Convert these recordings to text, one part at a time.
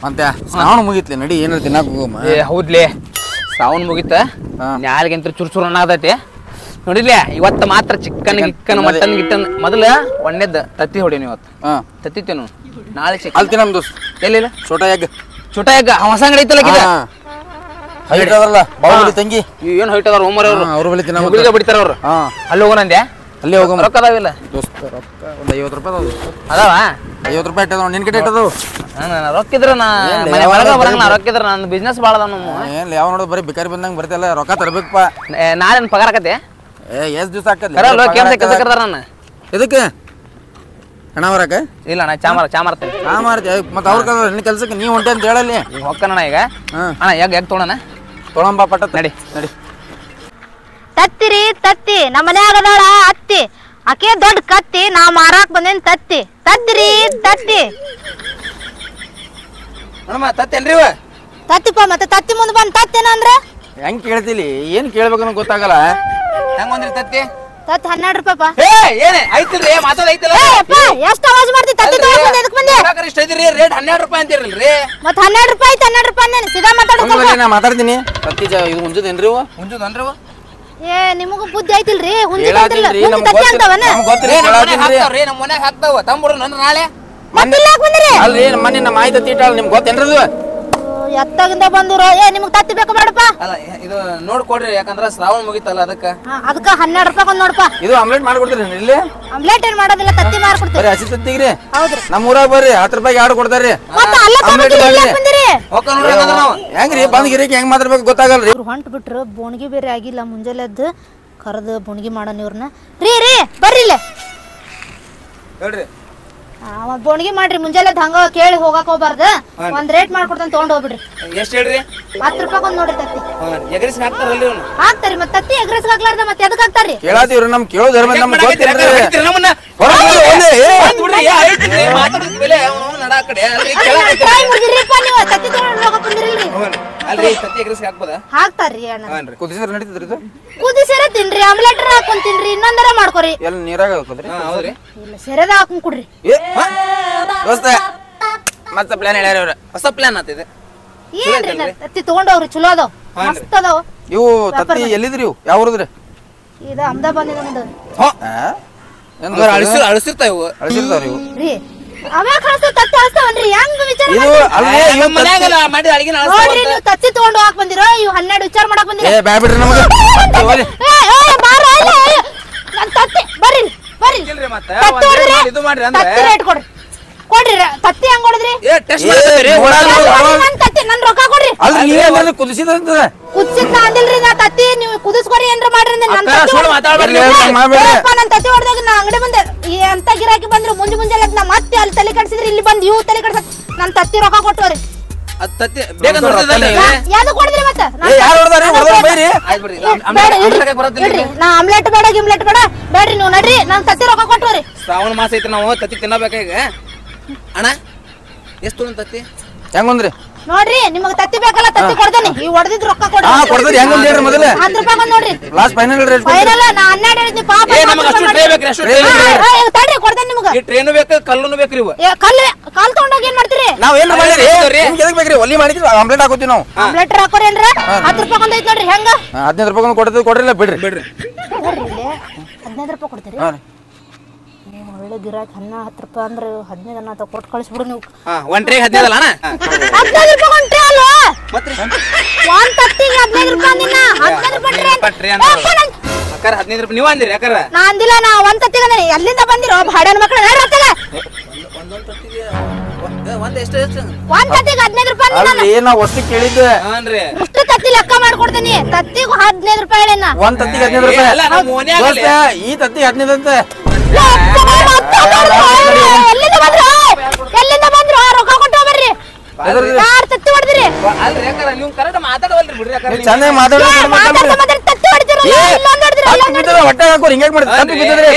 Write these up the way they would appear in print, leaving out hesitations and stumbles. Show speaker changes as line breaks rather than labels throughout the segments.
ಮತ್ತೆ ಶ್ರಾವಣ ಮುಗಿತ್ಲಿ ನಡಿ ಏನಾರ ತಿನ್ನಾಕ ಹೋಗಮ್ಮ.
ಏ ಹೌದ್ಲಿ ಶ್ರಾವಣ ಮುಗಿತ ನಾಳೆಗಂತ ಚುರ್ಚುರ್ ಅನ್ನತೈತಿ ನೋಡಿಲ್ಲ. ಇವತ್ತು ಮಾತ್ರ ಚಿಕ್ಕನ್ ಗಿಕ್ಕನ್ ಮಟನ್ ಗಿಟ್ಟನ್ ಮೊದಲ ಒಣ್ಣೆದ್ ತತ್ತಿ ಹೊಡಿನಿ ಇವತ್ತು. ತತ್ತಿ ತಿನ್ನು ನಾಳೆ ಚಿಕ್ಕ
ಅಲ್ತಿ ನಮ್ ದೋಸ್ತ್
ಎಲ್ಲಿಲ್ಲ
ಛೋಟಾ ಎಗ್
ಹೊಸ ಅಂಗಡಿ ಐತಲ್ಲ
ಹೈಟ್ ಅದಲ್ಲ ಬಾಹುಬಲಿ ತಂಗಿ
ಏನ್ ಹೈಟ್ ಅದಾರ ಹೋಮರ್
ಅವ್ರ ಬಳಿ ತಿನ್ನ
ಬಿಡ್ತಾರ ಅವ್ರು. ಅಲ್ಲಿ ಹೋಗೋಣಂದೆ
ಅಲ್ಲಿ ಹೋಗಮ್ಮ.
ರೊಕ್ಕ ಅದಾವಿಲ್ಲ
ದೋಸ್ತ ರೊಕ್ಕ ಒಂದು 50 ರೂಪಾಯಿ
ಅದಾವ
50 ರೂಪಾಯಿ ಇಟ್ಟದ ನಿನ್ ಕಡೆ ಇಟ್ಟದು
ರೊಕ್ಕಿದ್ರ ರೊಕ್ಕ ಇದ್ರ ನನ್ನ ಬಿಸ್ನೆಸ್ ಭಾಳ ಅದ ನಮ್ಮ
ಏನ್ ಯಾವ ನೋಡೋದು ಬರೀ ಬಿಕಾರಿ ಬಂದಂಗ ಬರ್ತಿಲ್ಲ ರೊಕ್ಕ ತರಬೇಕಪ್ಪ.
ನಾಳೆ ಪಗಾರ ಆಕತಿ
ಎಷ್ಟ್ ದಿವಸ ಆಕತಿ
ಕೆಲಸ ಕರ್ದಾರ ನನ್ನ
ಇದಕ್ಕೆ ಹಣ ಬರಕ
ಇಲ್ಲ ನಾ ಚಾ ಮಾರ್ತೇನೆ
ಚಾ ಮಾರ್ತಿ ಮತ್ತೆ ಅವ್ರ ಕಲ್ರ ನಿನ್ನ ಕೆಲ್ಸಕ್ಕೆ ನೀವ್ ಹೊಂಟೆ ಅಂತ ಹೇಳಲ್ಲಿ
ಈಗ ಹೊಕ್ಕಣ ಈಗ ಅಣ್ಣ ಎಗ್ ತೊಗೊಳಣ
ತೊಗೊಂಬ ಪಟ್ಟ ನಡಿ ನಡಿ.
ತತ್ತಿರಿ ತತ್ತಿ ನಮ್ಮ ಮನ್ಯಾಗ ಅದಾಳ ಅತ್ತಿ ಆಕೆ ದೊಡ್ಡ ಕತ್ತಿ ನಾ ಮಾರಾಕ್ ಬಂದೇನ್ ತತ್ತಿ ತತ್ತಿರಿ ತತ್ತಿ
ತತ್ತೇನ್ರಿ
ತತ್ತಿಪ್ಪ ಮತ್ತೆ ತತ್ತಿ ಮುಂದ್ ಬಂದ್ ತತ್ತೇನ ಅಂದ್ರ
ಹೆಂಗ್ ಕೇಳ್ತಿಲಿ ಏನ್ ಕೇಳ್ಬೇಕನ್ನ ಗೊತ್ತಾಗಲ್ಲ.
ಹೆಂಗ್ ಬಂದ್ರಿ ತತ್ತಿ
ತತ್ತಿ 12 ರೂಪಾಯಿ.
ಏನೇ ಐತಿಲ್ರಿ ಮಾತಾಡ ಐತಿಲ್ಲ
ಎಷ್ಟ್ ಅವಾಜ್ ಮಾಡ್ತಿ ತತ್ತಿ ತಗೊಂಡ್ ಎದಕ್ ಬಂದೆ
ಇಷ್ಟ ಐತ್ರಿ ರೇಟ್ 12 ರೂಪಾಯಿ ಅಂತೀರಲ್ರಿ
ಮತ್ 12 ರೂಪಾಯಿ 12 ರೂಪಾಯಿ ಅಂದೇನಿ ಸೀದಾ ಮಾತಾಡೋದು.
ನಾ ಮಾತಾಡ್ತೀನಿ ತತ್ತಿ ಇದು ಮುಂಜದೇನ್ರಿ
ಮುಂಜದನ್ರಿ
ಏ ನಿಮಗೂ ಬುದ್ಧಿ ಐತಿಲ್ರಿ ಹುಂಜಿ ಐತಿಲ್ಲ ಹುಂಜಿ ತತ್ತಿ ಅಂತವನ
ನಮ್ಮ ಮನ್ಯಾಗ ಹಾಕ್ತಾವ ತಂಬುಡು ನನ್ನ ನಾಳೆ
ಮತ್ತಿಲ್ಲ ಯಾಕೆ ಬಂದಿರಿ
ಅಲ್ರಿ ಮೊನ್ನೆ ನಮ್ಮ ಮಾಹಿತಿ ತೀಟಾಳ ನಿಮ್ಗೆ ಗೊತ್ತೇನ್ರದು
ಎತ್ತಾಗಿಂದ ಬಂದಿರೋ ಏ ನಿಮ್ಗೆ ತತ್ತಿ ಬೇಕು ಬೇಡಪ್ಪ
ಅಲ್ಲ ಇದು ನೋಡ್ಕೊಡ್ರಿ ಯಾಕಂದ್ರ ಶ್ರಾವಣ ಮುಗಿತಲ್ಲ ಅದಕ್ಕ
12 ರೂಪಾಯಿ ಒಂದ್ ನೋಡಪ್ಪ.
ಇದು ಆಮ್ಲೆಟ್ ಮಾಡ್ಕೊಡ್ತೀರಿ ಇಲ್ಲಿ
ಆಮ್ಲೆಟ್ ಏನ್ ಮಾಡೋದಿಲ್ಲ ತತ್ತಿ ಮಾರ್ಕೊಡ್ತೀವಿ
ಬರೀ ಹಸಿ ತತ್ತಿಗ್ರಿ.
ಹೌದ್ರಿ
ನಮ್ಮ ಊರಾಗ ಬರ್ರಿ 10 ರೂಪಾಯಿಗೆ 2 ಕೊಡ್ತಾರ್ರಿ ಹೆಂಗ್ರಿ ಬಂದ್ ಗಿರಿಕಿ ಹೆಂಗ್ ಮಾತಾಡ್ಬೇಕು ಗೊತ್ತಾಗಲ್ರಿ.
ಹೊಂಟ್ ಬಿಟ್ರು ಬೋಣಿಗೆ ಬೇರೆ ಆಗಿಲ್ಲ ಮುಂಜಾನೆದ್ದು ಕರೆದು ಬೋಣಿಗೆ ಮಾಡೋಣ ಇವ್ರನ್ನ ರೀ ಬರ್ರಿ ಇಲ್ಲ
ಹೇಳ್ರಿ
ಬೋಣಿಗೆ ಮಾಡ್ರಿ ಮುಂಜಾನೆದ್ದು ಹಂಗ ಕೇಳಿ ಹೋಗಾಕ ಹೋಗ್ಬಾರ್ದು ಒಂದ್ ರೇಟ್ ಮಾಡ್ಕೊಡ್ತಾನೆ ತಗೊಂಡ್ ಹೋಗ್ಬಿಡ್ರಿ.
ಎಷ್ಟ್ ಹೇಳ್ರಿ
10 ರೂಪಾಯಿ ಒಂದ್ ನೋಡ್ರಿ ತತ್ತಿ
ಎಗ್ರಿಸ್ ಹಾಕ್ತಾರಲ್ರಿ
ಹಾಕ್ತಾರಿ ಮತ್ತೆ ತತ್ತಿ ಎಗ್ರೆಸ್ ಹಾಕ್ಲಾರ್ದ ಮತ್ತೆ ಎದಕ್ ಹಾಕ್ತಾರಿ
ಕೇಳಾತಿವ್ರಿ ನಮ್ ಕೇಳೋ ಧರ್ಮ ನಮ್ಗೆ ಗೊತ್ತಿಲ್ರಿ.
ತತ್ತಿ ತಗೊಂಡ್ ಹೋಗಕ್ ಬಂದಿರಿಲ್ರಿ
ಅಲ್ರಿ ತತ್ತಿ ಎಗ್ರಿಸ್ ಹಾಕ್ಬೋದ
ಹಾಕ್ತಾರ್ರಿ ಅಣ್ಣ
ಕುದಿಸಿದ್ರೆ ನಡೀತದ್ರಿ ಇದು
ಕುದಿಸಿರ ತಿನ್ರಿ ಆಮ್ಲೆಟ್ ಹಾಕೊಂಡ್ ತಿನ್ರಿ ಇನ್ನೊಂದರ ಮಾಡ್ಕೊರಿ
ಎಲ್ಲ ನೀರಾಗ ಹಾಕೋದ್ರಿ
ಹೌದ್ರಿ
ಇಲ್ಲ ಸೆರೆದ ಹಾಕೊಂಡ್ ಕುಡ್ರಿ.
ದೋಸ್ತ ಮತ್ತ ಪ್ಲಾನ್ ಹೇಳ್ಯಾರ ಅವ್ರ
ಹೊಸ ಪ್ಲಾನ್ ಆತಿದೆ
ಏನ್ರಿ ತತ್ತಿ ತಗೊಂಡವ್ರಿ ಚಲೋ ಅದಾವ ಮಸ್ತ್ ಅದಾವ.
ಇವು ತತ್ತಿ ಎಲ್ಲಿದ್ರಿ ಇವು ಯಾವ ಊರದ್ರಿ
ಇದು ಅಹಮದಾಬಾದ್ ನಮ್ದು
ಅಳಿಸಿರ್ತಾವ ಇವು
ಅಳಿಸಿರ್ತಾವ್ರಿ ಇವು
ರೀ ಅವ್ಯಾಕ ಹಳ್ಸ್ತಾವ ತತ್ತಿ ಹಳ್ಸ್ತಾವನ್ರಿ ಹೆಂಗ್ ವಿಚಾರ
ಇದು ಅಲ್ರಿ
ನಮ್ಮ ಮನ್ಯಾಗ ಮಾಡಿ ಅಡಿಗೆ
ನೋಡ್ರಿ ನೀವು ತತ್ತಿ ತಗೊಂಡು ಹೋಗಕ್ ಬಂದಿರೋ ಇವ್ 12 ವಿಚಾರ ಮಾಡಕ್ ಬಂದಿರೋ
ಏ ಬ್ಯಾ ಬಿಡ್ರಿ ನಮಗ
ನನ್ ತತ್ತಿ ಬರ್ರಿ ಬರ್ರಿ
ಮತ್ತೆ
ತತ್ತಿ ಹೊಡ್ರಿ
ಇದು ಮಾಡ್ರಿ ಅಂದ್ರೆ
ತತ್ತಿ ರೇಟ್ ಕೊಡ್ರಿ ಕೊಡ್ರಿ ತತ್ತಿ ಹೆಂಗ್ ಹೊಡದ್ರಿ
ಟೆಸ್ಟ್ ಮಾಡ್ತೀರಿ
ನನ್ ತತ್ತಿ ನನ್ ರೊಕ್ಕ ಕೊಡ್ರಿ
ಅಲ್ರಿ ನೀವೇನಾದ್ರು ಕುದಿಸಿದಂತ
ಕುದಿಸಿದ್ ನಾ ಅಂದಿಲ್ರಿ ನಾ ತತ್ತಿ ನೀವು ಕುದಿಸ್ಕೊರಿ ಏನ್ರ ಮಾಡ್ರಿ ನನ್ ತತ್ತಿ ಹೊಡೆದಾಗ ನಾ ಅಂಗಡಿ ಬಂದೆ ಎಂತ ಗಿರಾಕಿ ಬಂದ್ರು ಮುಂಜಾನೆ ನಾ ಮತ್ತೆ ಅಲ್ಲಿ ತಲೆ ಕಡ್ಸಿದ್ರಿ ಇಲ್ಲಿ ಬಂದ್ ಇವ್ ತಲೆ ಕಡ್ಸ ನನ್ ತತ್ತಿ ರೊಕ್ಕ ಕೊಟ್ಟವ್ರಿ
ತತ್ತಿ ಬೇಗ ನೋಡ್ತಿದ್ದಲ್ಲ
ಯಾವ್ದು ಕೊಡಿದ್ರಿ ಮತ್ತೆ
ಯಾರು ಹೊಡೆದಾರಿ ಹೊಡೆದಾರ ಬೈರಿ
ನಾ ಆಮ್ಲೆಟ್ ಬೇಡ ಗಿಮ್ಲೆಟ್ ಬೇಡ ಬೇಡ್ರಿ ನೀವು ನಡ್ರಿ ನನ್ ತತ್ತಿ ರೊಕ್ಕ ಕೊಟ್ಟವ್ರಿ.
ಶ್ರಾವಣ ಮಾಸ ಐತಿ ನಾವು ತತ್ತಿ ತಿನ್ನಬೇಕ ಈಗ ಅಣ್ಣ ಎಷ್ಟು ತತ್ತಿ
ಹೆಂಗಂದ್ರಿ
ನೋಡ್ರಿ ನಿಮಗ್ ತತ್ತಿ ಬೇಕಲ್ಲ ತತ್ತಿ ಕೊಡ್ತೇನೆ ಈ ಹೊಡೆದಿದ್ ರೊಕ್ಕ ಕೊಡ್ರಿ.
ಕೊಡ್ತೀರಿ ಹೆಂಗಂದ್ ಹೇಳ್ರಿ ಮೊದಲ
10 ರೂಪಾಯಿ ಒಂದ್ ನೋಡ್ರಿ
ಲಾಸ್ಟ್ ಫೈನಲ್ ರೇಟ್
ಫೈನಲ್ ನಾ 12 ಹೇಳಿದ್ನಿ ಪಾಪ ತಡ್ರಿ ಕೊಡ್ತೇನೆ ನಿಮಗ
ಈ ಟ್ರೈನು ಬೇಕು ಕಲ್ಲುನು ಬೇಕ್ರಿ ಇವು
ಕಾಲ್ ತಗೊಂಡೋಗಿ ಏನ್ ಮಾಡ್ತೀರಿ
ನಾವ್ ಏನ್ ಮಾಡಿರಿ ನಿಮ್ಗೆ ಎದಕ್ ಬೇಕ್ರಿ ಒಲಿ ಮಾಡಿದ್ರಿ ಆಮ್ಲೆಟ್ ಹಾಕೋತೀವಿ ನಾವು
ಆಮ್ಲೆಟ್ ಹಾಕೋರಿ ಏನ್ರ 10 ರೂಪಾಯಿ ಒಂದ್ ಐತಿ ನೋಡ್ರಿ ಹೆಂಗ
15 ರೂಪಾಯಿ ಕೊಡ್ತೀವಿ ಕೊಡ್ರಿಲ್ಲ ಬಿಡ್ರಿ
15 ರೂಪಾಯಿ ಕೊಡ್ತೀರಿ ನೀವು ಒಳ್ಳೆ ಗಿರಾಕಿ 10 ರೂಪಾಯಿ ಅಂದ್ರೆ 15 ಅನ್ನ ಕೊಟ್ಟು ಕಳಿಸ್ಬಿಡು ನೀವು
ಒಂದ್ ಟ್ರೇ 15 ಅಲ್ಲ ಅಣ್ಣ
15 ರೂಪಾಯಿ ಒಂದ್ ಟ್ರೇ ಅಲ್ವಾ
ಮತ್ತೆ
ಒಂದ್ ತತ್ತಿಗೆ 15 ರೂಪಾಯಿ ಅಂದಿನ 15 ರೂಪಾಯಿ ಟ್ರೇ
ಅಕ್ಕಾರ 15 ರೂಪಾಯಿ ನೀವು ಅಂದಿರಿ ಯಾಕಾರ
ನಾ ಅಂದಿಲ್ಲ ನಾ ಒಂದ್ ತತ್ತಿಗೆ ಅಂದಿನಿ ಎಲ್ಲಿಂದ ಬಂದಿರೋ ಭಾಡ್ಯಾನ ಮಕ್ಕಳು ಹೇಳ್ರಿ ಅತ್ತಗ
ಒಂದೊಂದು ತತ್ತಿಗೆ ಒಂದ್ ಎಷ್ಟು
ಒಂದ್ ತತ್ತಿಗೆ 15 ರೂಪಾಯಿ
ಅಲ್ರಿ ನಾ ವಸ್ತು ಕೇಳಿದ್ದೆ
ಹಾನ್ರಿ
ಅಷ್ಟು ತತ್ತಿ ಲೆಕ್ಕ ಮಾಡ್ಕೊಡ್ತೀನಿ ತತ್ತಿಗೂ 15 ರೂಪಾಯಿ ಹೇಳೇನ
ಒಂದ್ ತತ್ತಿಗೆ 15 ರೂಪಾಯಿ
ಅಲ್ಲ ನಮ್ಮ ಮನ್ಯಾಗ
ದೋಸ್ತ ಈ ತತ್ತಿ 15 ಅಂತೆ
ಎಲ್ಲಿಂದ ಬಂದ್ರು ರೊಕ್ಕ ಕೊಟ್ಟು ಬರ್ರಿ ಯಾರು ತತ್ತಿ ಹೊಡೆದ್ರಿ
ಅಲ್ರಿ ಯಾಕಾರ ನೀವು ಕರೆಕ್ಟ್ ಮಾತಾಡವಲ್ರಿ ಬಿಡ್ರಿ ಯಾಕಾರ
ಚೆನ್ನಾಗಿ ಮಾತಾಡ್ರಿ
ತತ್ತಿ ಹೊಡೆದಿರಲ್ಲ ಇಲ್ಲೊಂದು ಹೊಡೆದಿರಲ್ಲ
ಹೊಟ್ಟೆ ಹಾಕೋರಿ ಹಿಂಗಾಗಿ ಮಾಡಿ ತತ್ತಿ ಬಿದ್ದಿದ್ರಿ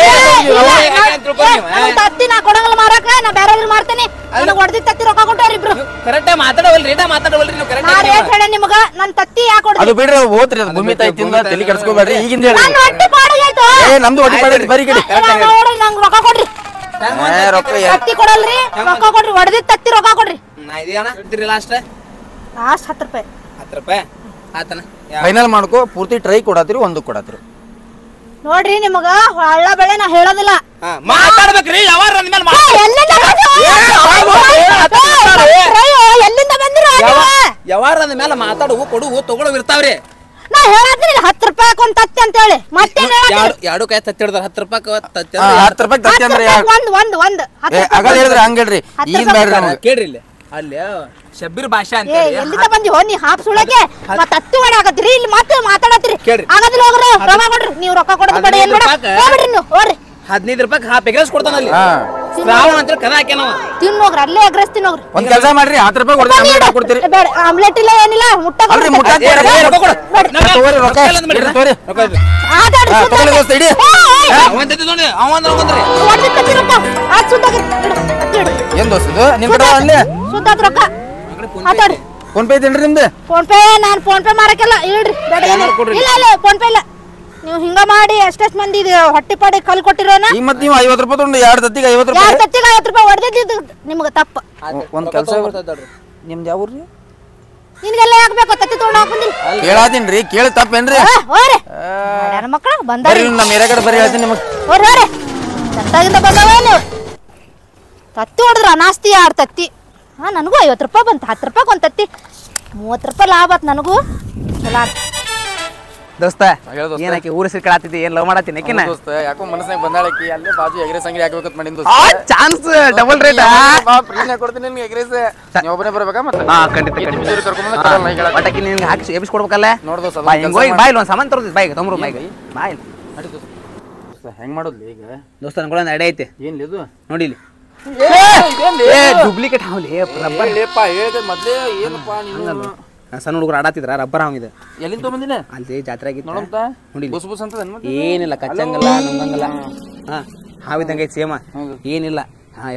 ತತ್ತಿ ನಾ ಕೊಡಂಗಲ್ಲ ಮಾರಾಕ ನಾ ಬೇರೆ ಮಾಡ್ತೇನೆ ನನಗೆ ಹೊಡೆದಿ ತತ್ತಿ ರೊಕ್ಕ ಕೊಟ್ಟವ್ರಿ ಇಬ್ರು
ಕರೆಕ್ಟ್ ಮಾತಾಡವಲ್ರಿ ಮಾತಾಡವಲ್ರಿ ನೀವು ಕರೆಕ್ಟ್
ನಾ ರೇಟ್ ಹೇಳ ನಿಮಗ ನನ್ ತತ್ತಿ ಯಾಕೆ ಹೊಡೆದ್ರಿ
ಅದು ಬಿಡ್ರಿ ಹೋತ್ರಿ ಅದು ಭೂಮಿ ತಾಯಿ ತಿಂದ ತಲೆ ಕೆಡಿಸ್ಕೋಬೇಡ್ರಿ ಈಗಿಂದ ಹೇಳಿ
ನನ್ನ ಹೊಟ್ಟೆ ಪಾಡಾಯ್ತು
ನಮ್ದು ಹೊಟ್ಟೆ ಪಾಡೈತಿ ಬರೀ ಕಡೆ
ನಂಗೆ ರೊಕ್ಕ ಕೊಡ್ರಿ
ರೊಕ್ಕ
ತತ್ತಿ ಕೊಡಲ್ರಿ ರೊಕ್ಕ ಕೊಡ್ರಿ ಹೊಡೆದಿ ತತ್ತಿ ರೊಕ್ಕ ಕೊಡ್ರಿ
ನಾ ಇದೆಯಣ್ಣ ಇರ್ತೀರಿ ಲಾಸ್ಟ್
10 ರೂಪಾಯಿ
10 ರೂಪಾಯಿ ಆತನ
ಫೈನಲ್ ಮಾಡ್ಕೋ ಪೂರ್ತಿ ಟ್ರೈ ಕೊಡತ್ತೀರಿ ಒಂದು ಕೊಡತ್ತೀರಿ
ನೋಡ್ರಿ ನಿಮಗ ಹಳ್ಳ ಬೆಳೆ ನಾ ಹೇಳೋದಿಲ್ಲ
ಮಾತಾಡ್ಬೇಕ್ರಿ ಯಾವಾರ ಅಂದ್ಮೇಲೆ
ಎಲ್ಲಿಂದ ಬಂದಿರೋ
ಯಾವಾರ ಅಂದ್ಮೇಲೆ ಮಾತಾಡು ಕೊಡು ತಗೊಳ್ಳೋ ಇರ್ತಾವ್ರಿ
ನಾ ಹೇಳತ್ತೀನಿ 10 ರೂಪಾಯಿ ಒಂದ್ ತತ್ತಿ ಅಂತ ಹೇಳಿ ಮತ್ತೆ
ಎರಡು ಕೈ ತತ್ತಿ ಹಿಡ್ದಾರ 10 ರೂಪಾಯಿ ತತ್ತಿ
10 ರೂಪಾಯಿ ತತ್ತಿ ಅಂದ್ರೆ
ಒಂದ್
ಆಗಲ್ಲ ಹೇಳಿದ್ರೆ ಹಂಗ ಹೇಳ್ರಿ ಈಗ ಬೇಡ್ರಿ ನಮಗೆ
ಕೇಳ್ರಿ ಇಲ್ಲಿ ಅಲ್ಲಿ ಶಬ್ಬೀರ್ ಭಾಷಾ ಅಂತ
ಎಲ್ಲಿಂದ ಬಂದಿ ನೀ ಹಾಪ್ ಸುಳಕ್ಕೆ ಮತ್ತೆ ಹತ್ತಿ ಹೊಡಾಕತ್ರಿ ಇಲ್ಲಿ ಮತ್ತೆ ಮಾತಾಡತ್ರಿ ಆಗದಿಲ್ಲ ಹೋಗ್ರಿ ರೊಕ್ಕ ಕೊಡ್ರಿ ನೀವು ರೊಕ್ಕ ಕೊಡೋದು ಬೇಡ ಏನ್ ಬೇಡ ಹೋಗ್ಬಿಡ್ರಿ ನೀವು ಹೋಗ್ರಿ
15 ರೂಪಾಯಿ ಹಾಪ್ ಎಗ್ರೆಸ್ ಕೊಡ್ತಾನ ಅಲ್ಲಿ ಶ್ರಾವಣ ಅಂತ ಕದ ಹಾಕ್ಯಾನವ
ತಿನ್ನೋಗ್ರಿ ಅಲ್ಲೇ ಎಗ್ರೆಸ್ ತಿನ್ನೋಗ್ರಿ
ಒಂದ್ ಕೆಲಸ ಮಾಡ್ರಿ 10 ರೂಪಾಯಿ ಕೊಡ್ತೀರಿ
ಬೇಡ ಆಮ್ಲೆಟ್ ಇಲ್ಲ ಏನಿಲ್ಲ ಮುಟ್ಟ
ಅಲ್ರಿ ಮುಟ್ಟ ತಗೋರಿ ರೊಕ್ಕ ತಗೋರಿ ತಗೊಳ್ಳಿ ದೋಸ್ತ ಇಡಿ ಏನ್ ದೋಸ್ತ ಇದು ನಿಮ್ ಕಡೆ ಅಲ್ಲಿ
ಸುದ್ದಾದ ರೊಕ್ಕ ಮಾತಾಡ್ರಿ
ಫೋನ್ ಪೇ ಐತೇನ್ರಿ ನಿಮ್ದು
ಫೋನ್ ಪೇ ನಾನು ಫೋನ್ ಪೇ ಮಾಡಕ್ಕೆಲ್ಲ ಇಲ್ರಿ ಬೇಡ ಇಲ್ಲ ಫೋನ್ ಪೇ ಇಲ್ಲ ನೀವು ಹಿಂಗ ಮಾಡಿ ಎಷ್ಟೆಷ್ಟು ಮಂದಿ ಹೊಟ್ಟಿ ಪಾಡಿ ಕಲ್ ಕೊಟ್ಟಿರೋನ
ಈಗ ಮತ್ತೆ ನೀವು 50 ರೂಪಾಯಿ ತಗೊಂಡು 2 ತತ್ತಿಗೆ 50 ರೂಪಾಯಿ
2 ತತ್ತಿಗೆ 50 ರೂಪಾಯಿ ಹೊಡೆದಿದ್ದು ನಿಮ್ಗೆ ತಪ್ಪ
ಒಂದ್ ಕೆಲಸ ನಿಮ್ದು ಯಾವ ಊರ್ರಿ
ನಿನ್ಗೆಲ್ಲ ಯಾಕಬೇಕು ತತ್ತಿ ತಗೊಂಡು ಹೋಗ್ಬಂದಿಲ್ಲ
ಕೇಳಾತೀನ್ರಿ ಕೇಳಿ ತಪ್ಪೇನ್ರಿ
ಹೋರೆ ನನ್ನ ಮಕ್ಕಳು ಬಂದಾರಿ
ನಮ್ಮ ಏರಿಯಾ ಕಡೆ ಬರೀ ಹೇಳ್ತೀನಿ ನಿಮಗೆ
ಹೋರೆ ತತ್ತಾಗಿಂದ ಬಂದವ ನೀವು ತತ್ತಿ ಹೊಡೆದ್ರ ಅನಾಸ್ತಿ 2 ತತ್ತಿ ನನಗೂ 50 ರೂಪಾಯಿ ಬಂತು 10 ರೂಪಾಯಿ ಒಂದು ತತ್ತಿ 30 ರೂಪಾಯಿ ಲಾಭ ಆತ್ ನನಗೂ ಚಲೋ
ದೋಸ್ತ ಏನಕ್ಕೆ ಊರ ಸಿಕ್ಕಾತಿದ್ದೆ ಏನ್ ಲವ್ ಮಾಡತ್ತೀನಿ ಯಾಕಿನ
ದೋಸ್ತ ಯಾಕೋ ಮನಸ್ನಾಗ ಬಂದಾಳಕಿ ಅಲ್ಲೇ ಬಾಜು ಎಗ್ರೆಸ್ ಅಂಗಡಿ ಹಾಕ್ಬೇಕಂತ ಮಾಡಿನ ದೋಸ್ತ
ಚಾನ್ಸ್ ಡಬಲ್ ರೇಟ್
ಫ್ರೀನೇ ಕೊಡ್ತೀನಿ ನಿನ್ಗೆ ಎಗ್ರೆಸ್ ನೀವು ಒಬ್ಬನೇ ಬರ್ಬೇಕಾ ಮತ್ತೆ
ಖಂಡಿತ ಬಟಕಿ ನಿನ್ಗೆ ಹಾಕಿ ಎಬ್ಬಿಸಿ ಕೊಡ್ಬೇಕಲ್ಲ
ನೋಡ್ ದೋಸ್ತ
ಹೋಗಿ ಬಾಯ್ ಒಂದು ಸಾಮಾನು ತರೋದು ಬಾಯ್ಗೆ ತೊಂಬರು ಬಾಯ್ಗೆ ಬಾಯ್
ಹೆಂಗ್ ಮಾಡೋದ್ಲಿ ಈಗ
ದೋಸ್ತ ಅನ್ಕೊಳ್ಳೋ ಅಡೆ ಐತೆ
ಏನ್ಲಿ ಇದು
ನೋಡಿ ಇಲ್ಲಿ ಡೂಪ್ಲಿಕೇಟ್ ಹಾವಲಿ ರಬ್ಬರ್
ಹೇಳಿದೆ ಮೊದ್ಲೇ ಏನಪ್ಪಾ ನೀನು
ಸಣ್ಣ ಹುಡುಗರು ಆಡತ್ತಿದ್ರ ರಬ್ಬರ್ ಹಾವ್ ಇದೆ
ಎಲ್ಲಿಂದ ಬಂದಿನ
ಅಲ್ಲಿ ಜಾತ್ರೆ ಆಗಿತ್ತು
ನೋಡಂತ
ನೋಡಿ
ಬುಸ್ ಬುಸ್ ಅಂತ
ಏನಿಲ್ಲ ಕಚ್ಚಂಗಲ್ಲ ನುಂಗಂಗಲ್ಲ ಹಾ ಹಾವಿದಂಗ ಐತಿ ಸೇಮ ಏನಿಲ್ಲ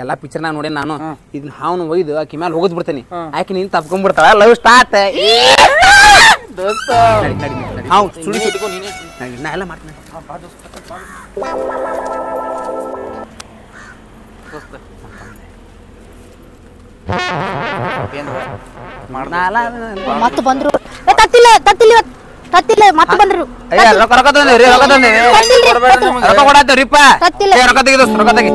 ಎಲ್ಲಾ ಪಿಕ್ಚರ್ ನೋಡಿ ನಾನು ಇದನ್ನ ಹಾವ್ನ ಒಯ್ದು ಆಕಿ ಮ್ಯಾಲ ಹೋಗದ್ ಬಿಡ್ತೇನೆ ಆಕಿ ನೀನ್ ತಪ್ಕೊಂಡ್ಬಿಡ್ತಾಳ ಲವ್ ಸ್ಟಾರ್ಟ್
ದೋಸ್ತ
ಹಾವ್ ಸುಳಿ ನಾ ಎಲ್ಲ ಮಾಡ್ತೀನಿ
ಮತ್ತೆ ಬಂದ್ರು ತತ್ತಿಲ್ಲ ತತ್ತಿಲ್ಲ ತತ್ತಿಲ್ಲ ಮತ್ತೆ ಬಂದ್ರು
ರೊಕ್ಕ ತಂದ್ರಿ ರೊಕ್ಕ ತಂದ್ರಿ ರೊಕ್ಕ ಕೊಡತ್ತೇವ್ರಿಪ್ಪ ರೊಕ್ಕ ತೆಗಿ ರೊಕ್ಕ ತೆಗಿ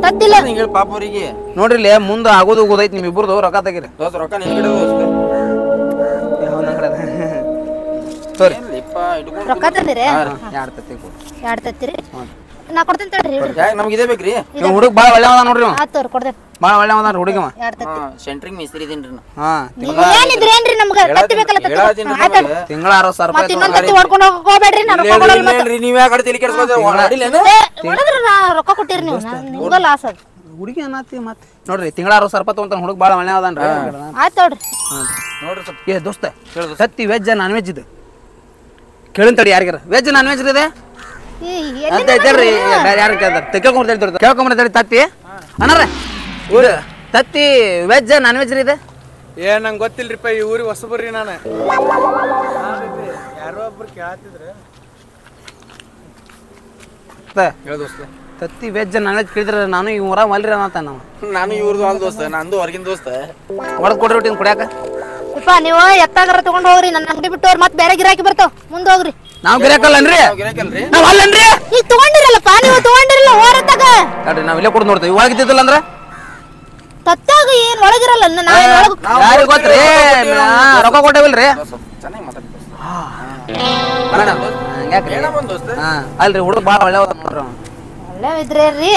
ತತ್ತಿಲ್ಲ
ಪಾಪರಿಗೆ
ನೋಡ್ರಿ ಮುಂದ ಆಗೋದು ಹೋಗೋದೈತಿ ನಿಮ್ ಇಬ್ಬರದು ರೊಕ್ಕ ತೆಗಿರಿ
ದೋಸ್ತ ರೊಕ್ಕ ನಿನ್ ಕಡೆ ದೋಸ್ತ
ರೊಕ್ಕ ತಂದಿರಿ
2 ತತ್ತಿ
2 ತತ್ತಿರಿ ನಾ ಕೊಡ್ತೇನೆ ತಡ್ರಿ
ನಮ್ಗೆ ಇದೇ ಬೇಕ್ರಿ
ಹುಡುಗ ಬಾಳ ಒಳ್ಳೆ ಅದ ನೋಡ್ರಿ
ಆತವ್ರಿ ಕೊಡ್ತೇನೆ
ಬಾಳ ಒಳ್ಳೆ ಅದ ಹುಡುಗ
2 ತತ್ತಿ
ಸೆಂಟ್ರಿಂಗ್ ಮಿಸ್ತ್ರಿ ಇದೀನ್ರಿ
ಹಾ
ಏನಿದ್ರಿ ಏನ್ರಿ ನಮ್ಗೆ ತತ್ತಿ ಬೇಕಲ್ಲ ತತ್ತಿ
ತಿಂಗಳ 60,000
ಮತ್ತೆ ಇನ್ನೊಂದು ತತ್ತಿ ಹೊಡ್ಕೊಂಡು ಹೋಗ್ಬೇಡ್ರಿ ನಾನು ರೊಕ್ಕ ಕೊಡಲ್ಲ ಮತ್ತೆ
ನೀವ್ ಯಾಕೆ ತಲೆ ಕೆಡಿಸ್ಕೋತೀರಿ
ಹೊಡೆದ್ರೆ ನಾ ರೊಕ್ಕ ಕೊಟ್ಟಿರಿ ನೀವು ನಿಮ್ಗೆ ಲಾಸ್ ಅದು
ಹುಡುಗಿ ಅನ್ನತ್ತಿ ಮತ್ತೆ ನೋಡ್ರಿ ತಿಂಗಳ 60,000 ರೂಪಾಯಿ ತಗೊಂತಾನ ಹುಡುಗ ಬಾಳ ಒಳ್ಳೆ ಅದನ್ರಿ
ಆಯ್ತು ನೋಡ್ರಿ
ನೋಡ್ರಿ ಸ್ವಲ್ಪ ಏ ದೋಸ್ತ ತತ್ತಿ ವೆಜ್ ನಾನ್ ವೆಜ್ ಇದು ಕೇಳಂತಡಿ ಯಾರಿಗಾರ ವೆಜ್ ನಾನ್ ವೆಜ್ ಇದೆ ಅಂತ ಐತೇಳ್ರಿ ಯಾರು ಕೇಳ್ಕೊಂಬರ್ತಾಳಿ ತತ್ತಿ ಅಣ್ಣಾರ ಇದು ತತ್ತಿ ವೆಜ್ ನಾನ್ ವೆಜ್ ರೀ ಇದೆ
ನಂಗೆ ಗೊತ್ತಿಲ್ರಿಪ್ಪ ಈ ಊರಿಗೆ ಹೊಸಬರ್ರಿ ನಾನು ಯಾರೋ ಒಬ್ರು ಕೇಳತ್ತಿದ್ರೆ
ತತ್ತಿ ವೆಜ್ ನಾನ್ ವೆಜ್ ಕೇಳಿದ್ರೆ ನಾನು ಈ ಊರ ಮಲ್ರಿ ಅನ್ನತ್ತ ನಾವು
ನಾನು ಇವ್ರದ್ದು ಅಲ್ ದೋಸ್ತ ನಂದು ಹೊರಗಿನ ದೋಸ್ತ
ಹೊಡೆದ್ ಕೊಡ್ರಿ ಒಟ್ಟಿನ ಕುಡಿಯಾಕ
ನೀವು ಎತ್ತಾಗರ ತಗೊಂಡ್ ಹೋಗ್ರಿ ನನ್ನ ಅಂಗಡಿ ಬಿಟ್ಟು ಅವ್ರು ಮತ್ತೆ ಬೇರೆ ಗಿರಾಕಿ ಬರ್ತಾವ ಮುಂದೆ ಹೋಗ್ರಿ
ನಾವ್ ಗಿರಾಕಲ್ಲನ್ರಿ ನಾವ್ ಅಲ್ಲನ್ರಿ
ಈಗ ತಗೊಂಡಿರಲ್ಲಪ್ಪ ನೀವು ತಗೊಂಡಿರಲ್ಲ ಓರತ್ತಾಗ
ನೋಡ್ರಿ ನಾವ್ ಇಲ್ಲೇ ಕೊಡ್ ನೋಡ್ತೇವೆ ಒಳಗಿದ್ದಿದ್ದಲ್ಲ ಅಂದ್ರ
ತತ್ತಾಗ ಏನ್ ಒಳಗಿರಲ್ಲ
ಯಾರಿಗ್ ಗೊತ್ತ್ರಿ ರೊಕ್ಕ ಕೊಟ್ಟೇವಿಲ್ರಿ
ಚೆನ್ನಾಗಿ ಮಾತಾಡ್ತೀವಿ
ಅಲ್ರಿ ಹುಡುಗ ಬಾಳ ಒಳ್ಳೆ ನೋಡ್ರಿ
ಒಳ್ಳೆ ಇದ್ರಿ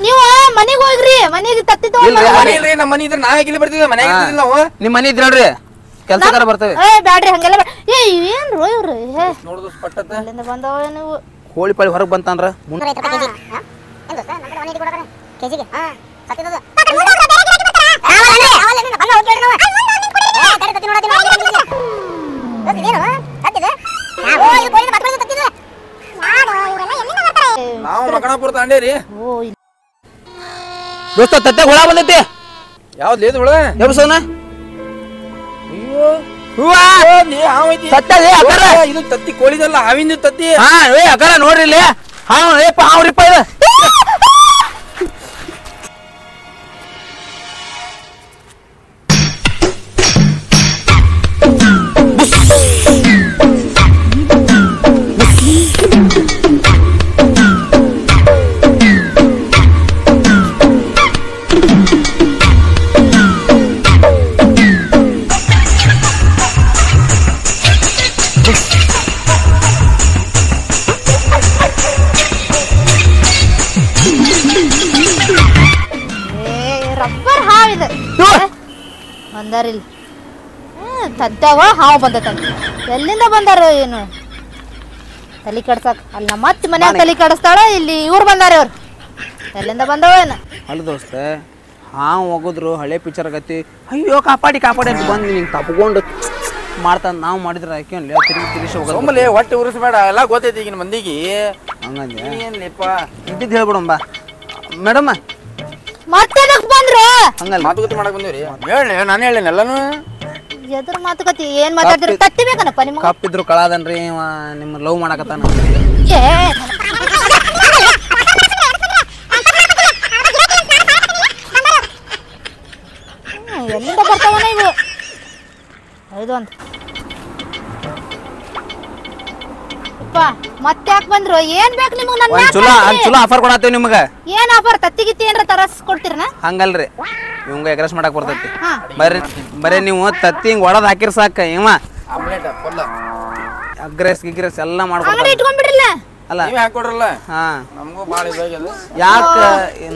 ನೀವು ಮನೆಗೆ ಹೋಗ್ರಿ ಮನೆಗೆ ತತ್ತಿ ತಗೊಂಡ್ರಿ
ನಮ್ಮ ಮನೆ ಇದ್ರೆ ನಾವೇ ಇಲ್ಲಿ ಬರ್ತೀವಿ ಮನೆಗೆ ಇರ್ತಿಲ್ಲ ನಾವು
ನಿಮ್ ಮನೆ ಇದ್ರಿ ನೋಡ್ರಿ ಕೆಲ್ಸಗಾರ ಬರ್ತೇವೆ
ಬ್ಯಾಡ್ರಿ ಹಂಗೆಲ್ಲ ಏನ್ರು ಇವ್ರು
ನೋಡುದು ಪಟ್ಟದ
ಅಲ್ಲಿಂದ ಬಂದವ ನೀವು
ಕೋಳಿ ಪಾಳಿ ಹೊರಗೆ ಬಂತಂದ್ರ
ನಾವು ಮಕಣಾಪುರ ತಾಂಡೇರಿ
ದೋಸ್ತ ತತ್ತೆ ಹುಳ ಬಂದೈತಿ
ಯಾವ್ದು ಲೇದು ಹುಳ
ಎಬ್ಸೋನ
ಇದು ತತ್ತಿ ಕೋಳಿದಲ್ಲ ಹಾವಿಂದ ತತ್ತಿ
ಹಾ ಏ ಅಕರ ನೋಡ್ರಿ ಇಲ್ಲಿ ಹಾವ್ರಿಪ್ಪ ಇದು
ರಬ್ಬರ್ ಹಾವ್ ಇದು ಬಂದಾರಿಲ್ಲ ತದ್ದಾವ ಹಾವು ಬಂದೈತಂತ ಎಲ್ಲಿಂದ ಬಂದಾರ ಏನು ತಲೆ ಕಡ್ಸಾಕ ಅಲ್ಲಿ ನಮ್ಮ ಅತ್ತಿ ಮನ್ಯಾಗ ತಲೆ ಕಡಿಸ್ತಾಳ ಇಲ್ಲಿ ಇವ್ರು ಬಂದಾರ ಇವ್ರು ಎಲ್ಲಿಂದ ಬಂದವ ಏನು
ಅಲ್ಲ ದೋಸ್ತ ಹಾವು ಹೋಗಿದ್ರು ಹಳೆ ಪಿಕ್ಚರ್ ಆಗತ್ತಿ ಅಯ್ಯೋ ಕಾಪಾಡಿ ಅಂತ ಬಂದು ನಿಂಗೆ ತಪ್ಕೊಂಡು ಮಾಡ್ತಾನ ನಾವು ಮಾಡಿದ್ರೆ ಯಾಕೆ ತಿರುಗಿಸಿ ಹೋಗೋದು
ಒಮ್ಮಲೆ ಹೊಟ್ಟೆ ಉರಿಸ್ಬೇಡ ಎಲ್ಲ ಗೊತ್ತೈತಿ ಈಗಿನ ಮಂದಿಗೆ
ಹಂಗಂದೆ
ಏನ್ಲಿಪ್ಪ
ಇದ್ದಿದ್ದು ಹೇಳ್ಬಿಡಂಬ ಮೇಡಮ್
ಮತ್ತೆ ಬಂದ್ರು
ಹಂಗಲ್ಲ
ಮಾತುಕತೆ ಮಾಡಕ್ ಬಂದಿವ್ರಿ ಹೇಳಿ ನಾನು ಹೇಳೇನೆ ಎಲ್ಲಾನು
ಎದ್ರ ಮಾತುಕತೆ ಏನ್ ಮಾತಾಡ್ತಿರ ತತ್ತಿ ಬೇಕನಪ್ಪ ನಿಮ್ಗೆ
ಕಪ್ಪಿದ್ರು ಕಳಾದನ್ರಿ ನಿಮ್ಮ ಲವ್ ಮಾಡಕತ್ತಾನ
ಏ ಎಲ್ಲಿಂದ ಬರ್ತಾವನ ಇವು ಹೌದು ಅಂತ ಮತ್ತೆ ಯಾಕೆ ಬಂದ್ರು ಏನ್ ಬೇಕು ನಿಮಗೆ ನನ್ನ
ಚಲೋ ಆಫರ್ ಕೊಡತ್ತೇವ್ ನಿಮ್ಗೆ
ಏನ್ ಆಫರ್ ತತ್ತಿಗಿತ್ತಿ ಏನ್ರ ತರಸ್ ಕೊಡ್ತೀರನ
ಹಂಗಲ್ರಿ ಇವಂಗ ಎಗ್ರೆಸ್ ಮಾಡಕ್ ಬರ್ತೈತಿ ಬರೀ ನೀವು ತತ್ತಿ ಹಿಂಗ್ ಒಡದ್ ಹಾಕಿರ್ ಸಾಕ ಇವ
ಆಮ್ಲೆಟ್ ಫುಲ್
ಅಗ್ರೆಸ್ ಗಿಗ್ರೆಸ್ ಎಲ್ಲ
ಅಂಗಡಿ
ಮಾಡ್ಕೊಡ್ತಾನ
ಇಟ್ಕೊಂಡ್ಬಿಡ್ರಲ್ಲ
ಅಲ್ಲ
ನೀವೇ ಹಾಕೊಡ್ರಲ್ಲ
ಹಾ
ನಮಗೂ ಭಾಳ ಇದಾಗ್ಯದ
ಯಾಕ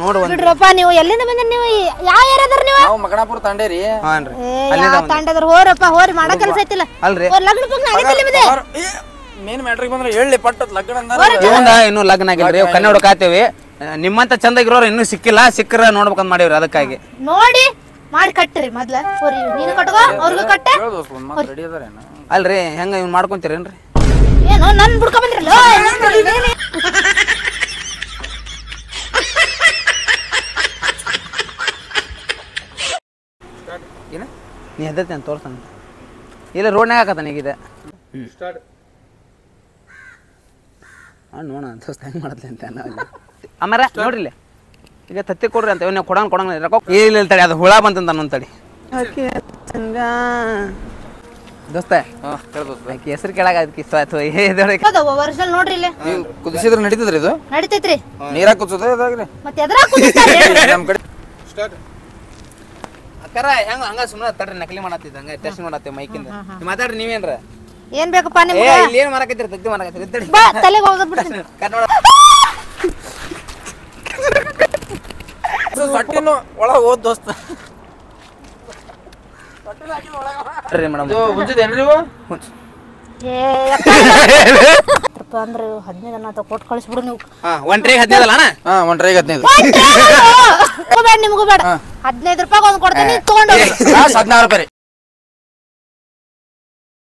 ನೋಡು ಒಂದ್
ಬಿಡ್ರಪ್ಪ ನೀವು ಎಲ್ಲಿಂದ ಬಂದ್ರಿ ನೀವು ಯಾವ ಏರಿಯಾದವ್ರ ನೀವು
ನಾವು ಮಗನಾಪುರ ತಂಡೇರಿ
ಹಾನ್ರಿ
ಯಾವ ತಾಂಡದ್ರ ಹೋರಪ್ಪ ಹೋರಿ ಮಾಡೋ ಕೆಲಸ ಐತಿಲ್ಲ
ಅಲ್ರಿ
ಲಗ್ನ ಪಗ್ನ ಆಗೈತಿಲ್ಲ ನಿಮ್ದು
ಮೇನ್ ಮ್ಯಾಟ್ರಿಗೆ ಬಂದ್ರೆ ಹೇಳಿ ಪಟ್ಟತ್ ಲಗ್ನ
ಇವಂದ ಇನ್ನೂ ಲಗ್ನ ಆಗಿಲ್ರಿ ಕನ್ನಡ ಹುಡುಕಾತೇವಿ ನಿಮ್ಮಂತ ಚಂದಾಗಿರೋರು ಇನ್ನೂ ಸಿಕ್ಕಿಲ್ಲ ಸಿಕ್ಕರ ನೋಡ್ಬೇಕಂತ ಮಾಡೀವ್ರಿ ಅದಕ್ಕಾಗಿ
ನೋಡಿ ಮಾಡಿ ಕಟ್ಟ್ರಿ ಮೊದ್ಲ ಹೋರಿ ನೀನು ಕಟ್ಕೋ ಅವ್ರಿಗೂ ಕಟ್ಟ
ರೆಡಿ ಅದಾರ
ಅಲ್ರಿ ಹೆಂಗ ಇವ್ನ ಮಾಡ್ಕೊಂತೀರೇನ್ರಿ
ಏನು ನನ್ ಬಿಡ್ಕೊ ಬಂದ್ರಲ್ಲ
ಏನ ನೀ ಹೆದರ್ತಿ ಅಂತ ತೋರ್ಸಂಗ ಇಲ್ಲ ರೋಡ್ನಾಗ ಹಾಕತ್ತಾನ ಈಗಿದೆ ನೋಡ ದೋಸ್ತ ಹೆಂಗೆ ಮಾಡತ್ಲಿ ಅಂತ ಅಮ್ಮಾರ ನೋಡ್ರಿಲ್ಲ ಈಗ ತತ್ತಿ ಕೊಡ್ರಿ ಅಂತ ಇವ್ನ ಕೊಡಂಗ ರೊಕ್ಕ ಇಲ್ಲ ತಡಿ ಅದು ಹುಳ ಬಂತಂತ ಅನ್ನೊಂದು ತಡಿ ದೋಸ್ತ ಆಕಿ ಹೆಸರು ಕೇಳಾಗ ಅದಕ್ಕೆ ಇಷ್ಟ ಆಯ್ತು
ವರ್ಷಲ್ ನೋಡ್ರಿ ಇಲ್ಲಿ
ನೀವು ಕುದಿಸಿದ್ರೆ ನಡೀತದ್ರಿ ಇದು
ನಡಿತೈತ್ರಿ
ನೀರಾಗ ಕುದಿಸೋದ ಇದಾಗ್ರಿ
ಮತ್ತೆ ಎದ್ರಾಗ ಕುದಿಸ್ತಾರ್ರಿ?
ನಮ್ಮ ಕಡೆ
ಅಕ್ಕಾರ ಹೆಂಗ ಹಂಗ ಸುಮ್ಮನೆ ತಡ್ರಿ ನಕಲಿ ಮಾಡತ್ತಿದ್ದ ಹಂಗ ಟೆಸ್ಟ್ ಮಾಡತ್ತೇವೆ ಮೈಕಿಂದ ಮಾತಾಡ್ರಿ ನೀವೇನ್ರ
ಏನ್ ಬೇಕಪ್ಪ
ಏ
ನಿಮ್ಗೆ
ಇಲ್ಲಿ ಏನ್ ಮಾಡಕತ್ತೀರಿ ತತ್ತಿ ಮಾಡಕತ್ತೀರಿ ತಡಿ
ಬಾ ತಲೆಗೆ ಹೋಗೋದ್ ಬಿಡ್ತೀನಿ
ಕನ್ನಡ
ಸಟ್ಟಿನು ಒಳಗೆ ಹೋದ್ ದೋಸ್ತ
ರೀ ಮೇಡಮ್
ಹುಂಚಿದೇನ್ರಿ ನೀವು
ಏ ಯಪ್ಪ ಅಂದ್ರೆ 15 ಅನ್ನ ಕೊಟ್ಟು ಕಳಿಸ್ಬಿಡು ನೀವು
ಒಂಟ್ರಿಗೆ 15 ಅಲ್ಲ ಅಣ್ಣ
ಹಾ ಒಂಟ್ರಿಗೆ 15
ಬೇಡ ನಿಮಗೂ ಬೇಡ 15 ರೂಪಾಯಿ ಒಂದು ಕೊಡ್ತೀನಿ ತಗೊಂಡು ಹೋಗಿ
16 ರೂಪಾಯಿ